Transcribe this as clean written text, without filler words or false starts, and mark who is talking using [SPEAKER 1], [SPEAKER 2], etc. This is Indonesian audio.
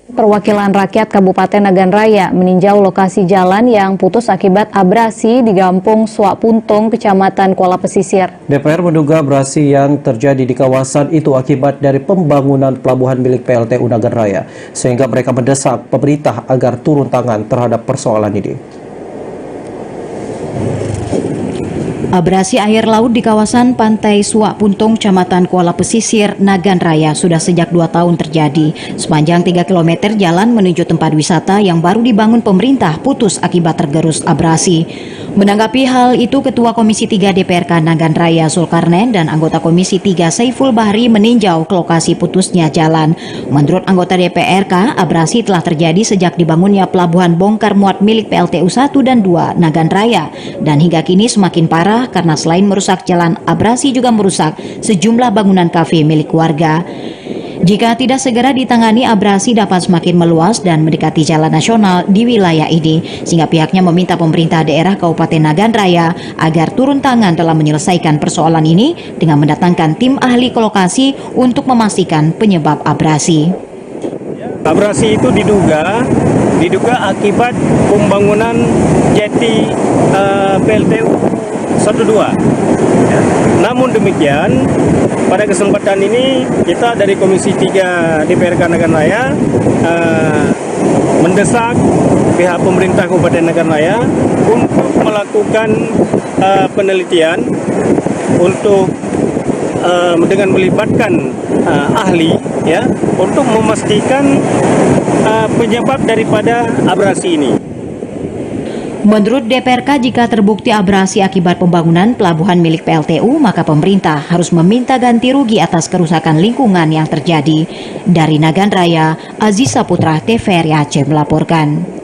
[SPEAKER 1] Perwakilan rakyat Kabupaten Nagan Raya meninjau lokasi jalan yang putus akibat abrasi di Gampung Suak Puntung, Kecamatan Kuala Pesisir.
[SPEAKER 2] DPR menduga abrasi yang terjadi di kawasan itu akibat dari pembangunan pelabuhan milik PLTU Nagan Raya, sehingga mereka mendesak pemerintah agar turun tangan terhadap persoalan ini.
[SPEAKER 3] Abrasi air laut di kawasan Pantai Suak Puntung, Kecamatan Kuala Pesisir, Nagan Raya sudah sejak 2 tahun terjadi. Sepanjang 3 km jalan menuju tempat wisata yang baru dibangun pemerintah putus akibat tergerus abrasi. Menanggapi hal itu, Ketua Komisi 3 DPRK Nagan Raya Zulkarnain dan anggota Komisi 3 Saiful Bahri meninjau ke lokasi putusnya jalan. Menurut anggota DPRK, abrasi telah terjadi sejak dibangunnya pelabuhan bongkar muat milik PLTU 1 dan 2 Nagan Raya, dan hingga kini semakin parah karena selain merusak jalan, abrasi juga merusak sejumlah bangunan kafe milik warga. Jika tidak segera ditangani, abrasi dapat semakin meluas dan mendekati jalan nasional di wilayah ini, sehingga pihaknya meminta pemerintah daerah Kabupaten Nagan Raya agar turun tangan dalam menyelesaikan persoalan ini dengan mendatangkan tim ahli ke lokasi untuk memastikan penyebab abrasi.
[SPEAKER 4] Abrasi itu diduga akibat pembangunan jeti PLTU 1-2. Namun demikian, pada kesempatan ini kita dari Komisi 3 DPRK Nagan Raya mendesak pihak pemerintah Kabupaten Nagan Raya untuk melakukan penelitian untuk dengan melibatkan ahli ya untuk memastikan penyebab daripada abrasi ini.
[SPEAKER 3] Menurut DPRK, jika terbukti abrasi akibat pembangunan pelabuhan milik PLTU, maka pemerintah harus meminta ganti rugi atas kerusakan lingkungan yang terjadi. Dari Nagan Raya, Aziza Putra, TVRI Aceh melaporkan.